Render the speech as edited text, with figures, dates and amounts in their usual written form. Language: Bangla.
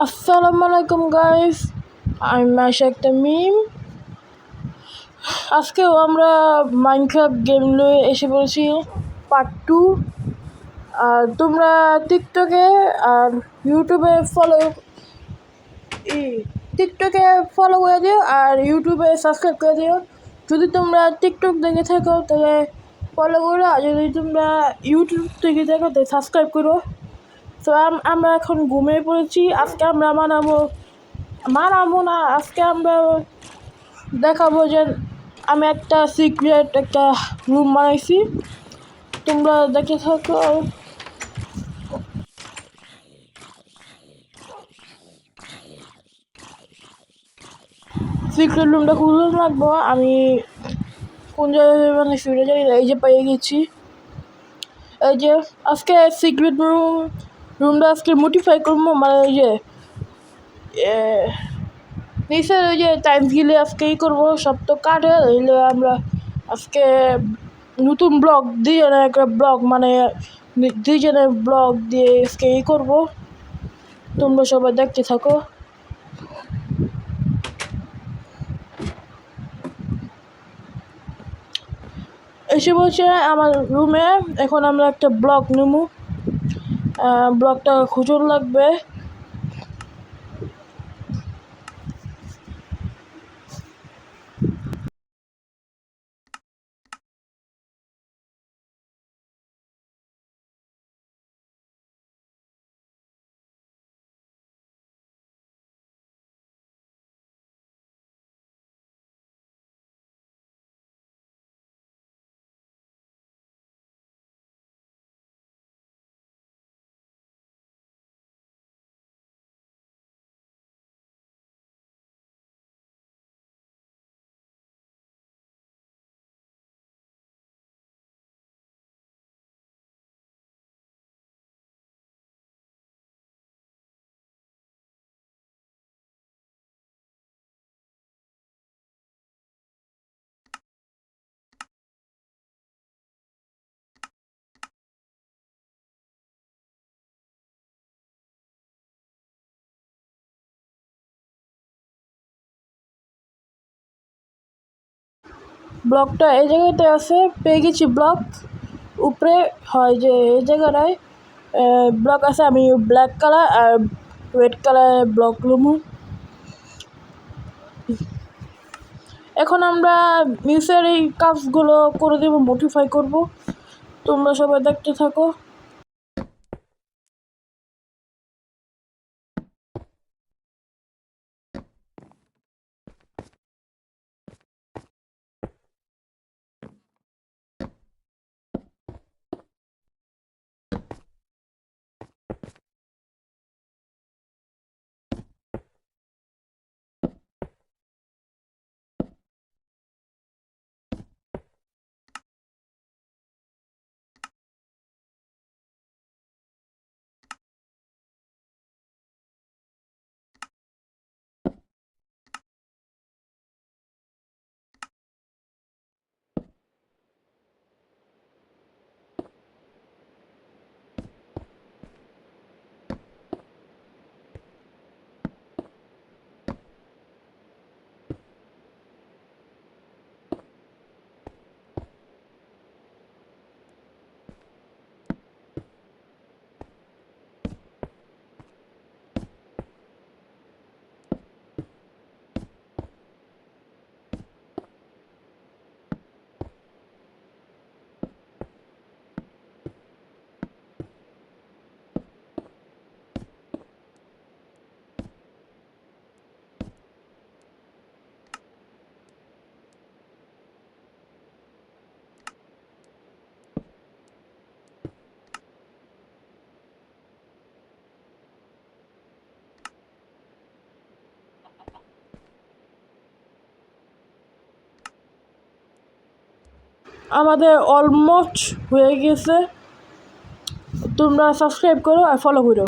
আসসালামু আলাইকুম গাইস, আমি মাশাক তামিম। আজকেও আমরা মাইনক্রাফট গেম নিয়ে এসে পড়েছি পার্ট 2। আর তোমরা টিকটকে আর ইউটিউবে ফলো করে দিও আর ইউটিউবে সাবস্ক্রাইব করে দিও। যদি তোমরা টিকটক দেখে থাকো তাহলে ফলো করো, আর যদি তোমরা ইউটিউব থেকে দেখো তাহলে সাবস্ক্রাইব করো। তো আমরা এখন ঘুমিয়ে পড়েছি। আজকে আমরা মানাবো না, আজকে আমরা দেখাবো যে আমি একটা সিক্রেট একটা রুম বানাইছি। তোমরা দেখে থাকো। সিক্রেট রুমটা খুঁজে রাখবো। আমি কোন জায়গায় বানাইছি ওটা জানি না। এই যে পেয়ে গেছি। এই যে আজকে সিক্রেট রুমটা আজকে মডিফাই করবো, মানে এই যে নিচে ওই যে টাইম গিলে আজকেই করবো। সব তো কাটে হইলে আমরা আজকে নতুন ব্লগ দিয়ে একটা ব্লগ, মানে দুইজনের ব্লগ দিয়ে আজকে করবো। তোমরা সবাই দেখতে থাকো। এসে বলছে আমার রুমে। এখন আমরা একটা ব্লগ নেবো। ব্লগটা খুঁজুন লাগবে। ব্লগটা এই জায়গাতে আছে, পেয়ে গেছি ব্লগ। উপরে হয় যে এই জায়গাটায় ব্লক আছে। আমি ব্ল্যাক কালার আর রেড কালারের ব্লক নেবো। এখন আমরা নিচের এই কাজগুলো করে দেবো, মডিফাই করব। তোমরা সবাই দেখতে থাকো। আমাদের অলমোস্ট হয়ে গেছে। তোমরা সাবস্ক্রাইব করো আর ফলো করো।